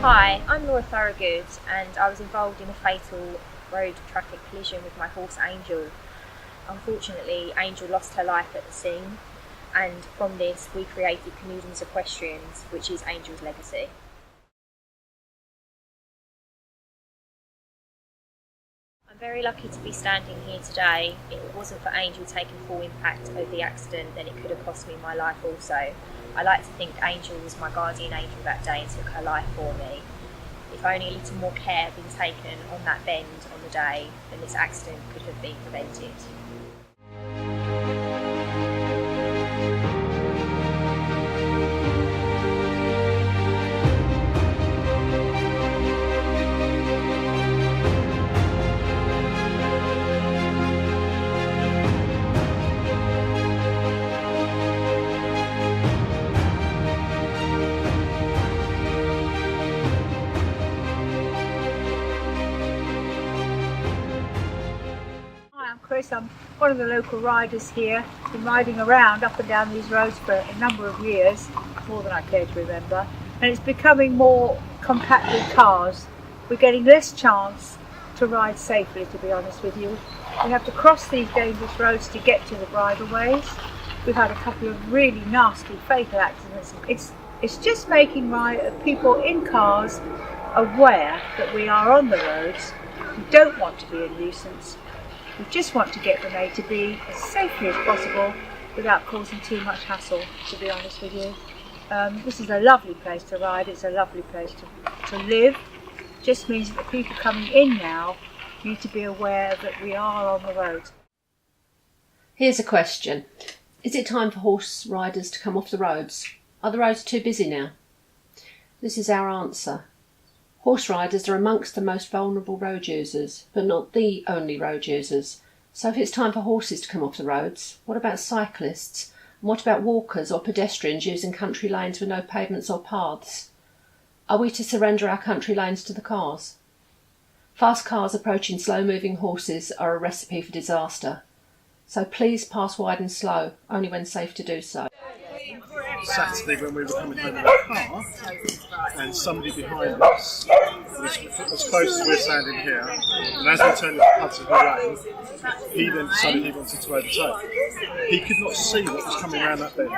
Hi, I'm Laura Thorogood and I was involved in a fatal road traffic collision with my horse Angel. Unfortunately, Angel lost her life at the scene, and from this we created Canewdon Equestrians, which is Angel's legacy. I'm very lucky to be standing here today. If it wasn't for Angel taking full impact of the accident, then it could have cost me my life also. I like to think Angel was my guardian angel that day and took her life for me. If only a little more care had been taken on that bend on the day, then this accident could have been prevented. Chris, I'm one of the local riders here. Been riding around up and down these roads for a number of years, more than I care to remember, and it's becoming more compact with cars. We're getting less chance to ride safely, to be honest with you. We have to cross these dangerous roads to get to the bridleways. We've had a couple of really nasty fatal accidents. It's just making people in cars aware that we are on the roads. We don't want to be a nuisance. We just want to get from A to B as safely as possible without causing too much hassle, to be honest with you. This is a lovely place to ride, it's a lovely place to live. It just means that the people coming in now need to be aware that we are on the road. Here's a question. Is it time for horse riders to come off the roads? Are the roads too busy now? This is our answer. Horse riders are amongst the most vulnerable road users, but not the only road users. So if it's time for horses to come off the roads, what about cyclists? And what about walkers or pedestrians using country lanes with no pavements or paths? Are we to surrender our country lanes to the cars? Fast cars approaching slow-moving horses are a recipe for disaster. So please pass wide and slow, only when safe to do so. Saturday when we were coming home in a car and somebody behind us was as close as we're standing here, and as we turned into Hudson Lane, he then decided he wanted to overtake. He could not see what was coming around that bend.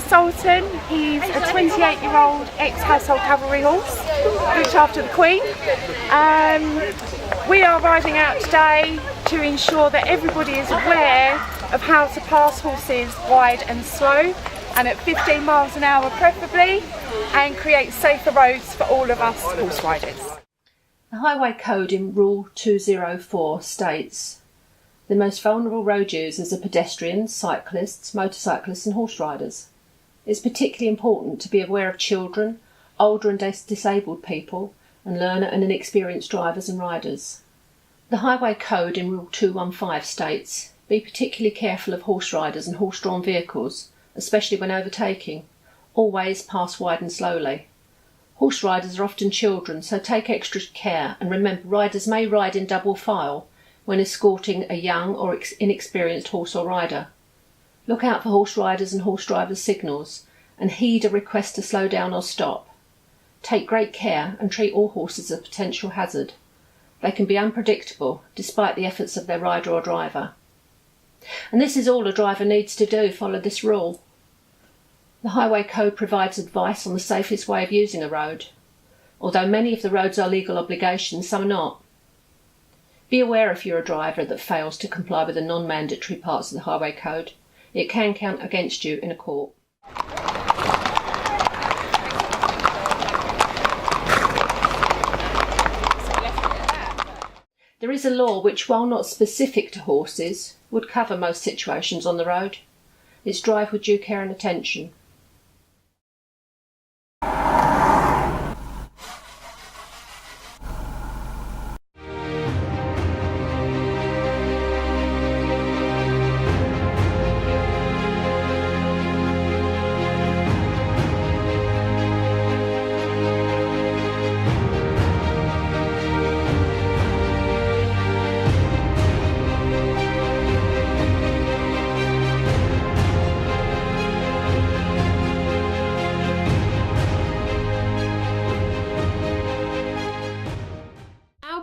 Sultan. He's a 28-year-old ex-household cavalry horse, looked after the Queen. We are riding out today to ensure that everybody is aware of how to pass horses wide and slow, and at 15 miles an hour preferably, and create safer roads for all of us horse riders. The Highway Code in Rule 204 states, the most vulnerable road users are pedestrians, cyclists, motorcyclists and horse riders. It's particularly important to be aware of children, older and disabled people, and learner and inexperienced drivers and riders. The Highway Code in Rule 215 states, be particularly careful of horse riders and horse-drawn vehicles, especially when overtaking. Always pass wide and slowly. Horse riders are often children, so take extra care, and remember riders may ride in double file when escorting a young or inexperienced horse or rider. Look out for horse riders and horse drivers' signals, and heed a request to slow down or stop. Take great care and treat all horses as a potential hazard. They can be unpredictable, despite the efforts of their rider or driver. And this is all a driver needs to do, follow this rule. The Highway Code provides advice on the safest way of using a road. Although many of the roads are legal obligations, some are not. Be aware if you're a driver that fails to comply with the non-mandatory parts of the Highway Code. It can count against you in a court. There is a law which, while not specific to horses, would cover most situations on the road. It's drive with due care and attention.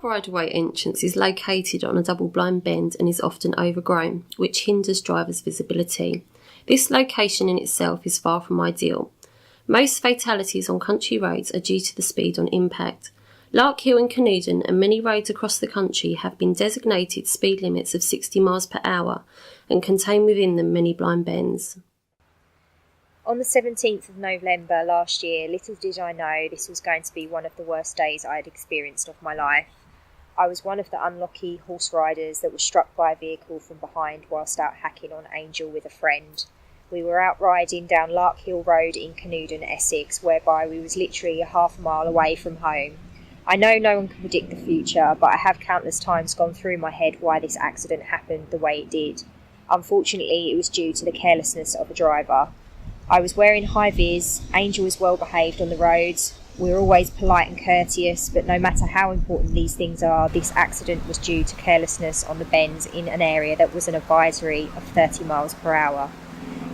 Bridleway entrance is located on a double-blind bend and is often overgrown, which hinders drivers' visibility. This location in itself is far from ideal. Most fatalities on country roads are due to the speed on impact. Lark Hill and Canewdon and many roads across the country have been designated speed limits of 60 miles per hour and contain within them many blind bends. On the 17th of November last year, little did I know this was going to be one of the worst days I had experienced of my life. I was one of the unlucky horse riders that was struck by a vehicle from behind whilst out hacking on Angel with a friend. We were out riding down Lark Hill Road in Canewdon, Essex, whereby we was literally a half a mile away from home. I know no one can predict the future, but I have countless times gone through my head why this accident happened the way it did. Unfortunately, it was due to the carelessness of a driver. I was wearing high vis, Angel was well behaved on the roads. We were always polite and courteous, but no matter how important these things are, this accident was due to carelessness on the bends in an area that was an advisory of 30 miles per hour.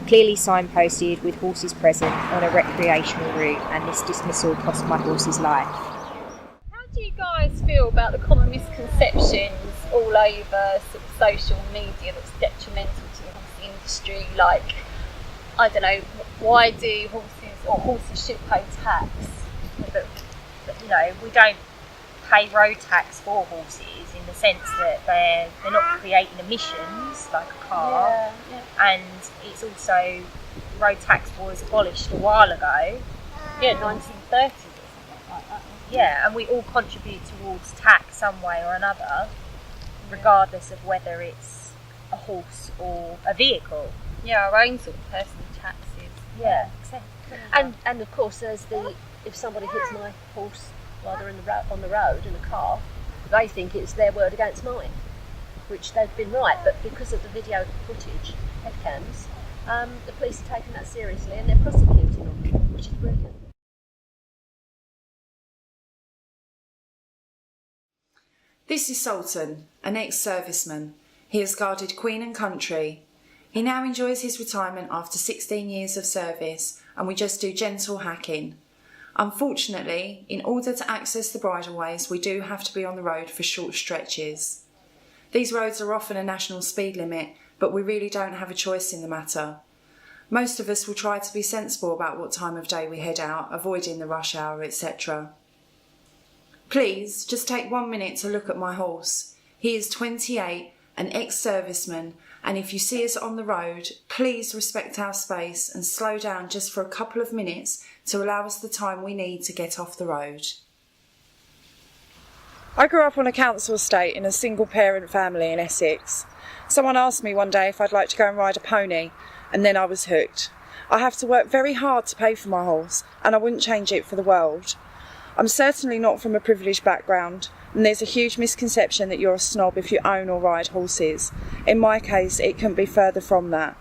Clearly signposted with horses present on a recreational route, and this dismissal cost my horse's life. How do you guys feel about the common misconceptions all over sort of social media that's detrimental to the horse industry? Like, I don't know, why do horses should pay tax? But you know, we don't pay road tax for horses in the sense that they're not creating emissions like a car, and it's also, road tax was abolished a while ago. 1930s or something like that. Yeah, and we all contribute towards tax some way or another, regardless of whether it's a horse or a vehicle. Yeah, our own sort of personal taxes. Yeah, exactly. And of course there's if somebody hits my horse while they're on the road in a car, they think it's their word against mine, which they've been right, but because of the video footage, headcams, the police are taking that seriously and they're prosecuting them, which is brilliant. This is Sultan, an ex-serviceman. He has guarded Queen and Country. He now enjoys his retirement after 16 years of service, and we just do gentle hacking. Unfortunately, in order to access the bridleways, we do have to be on the road for short stretches. These roads are often a national speed limit, but we really don't have a choice in the matter. Most of us will try to be sensible about what time of day we head out, avoiding the rush hour, etc. Please, just take 1 minute to look at my horse. He is 28, an ex-serviceman, and if you see us on the road, please respect our space and slow down just for a couple of minutes to allow us the time we need to get off the road. I grew up on a council estate in a single parent family in Essex. Someone asked me one day if I'd like to go and ride a pony, and then I was hooked. I have to work very hard to pay for my horse, and I wouldn't change it for the world. I'm certainly not from a privileged background, and there's a huge misconception that you're a snob if you own or ride horses. In my case, it couldn't be further from that.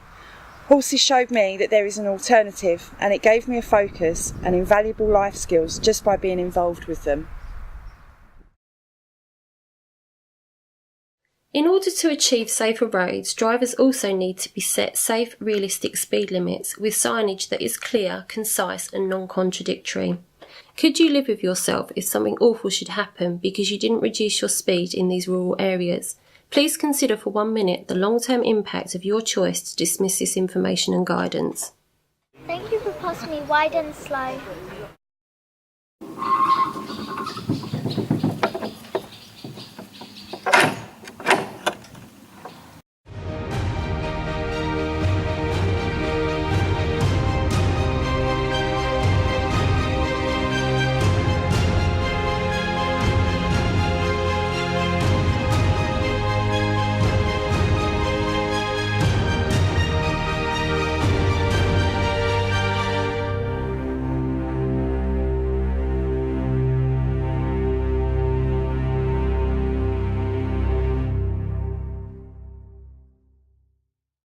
Horses showed me that there is an alternative, and it gave me a focus and invaluable life skills just by being involved with them. In order to achieve safer roads, drivers also need to be set safe, realistic speed limits with signage that is clear, concise and non-contradictory. Could you live with yourself if something awful should happen because you didn't reduce your speed in these rural areas? Please consider for 1 minute the long-term impact of your choice to dismiss this information and guidance. Thank you for passing me wide and slow.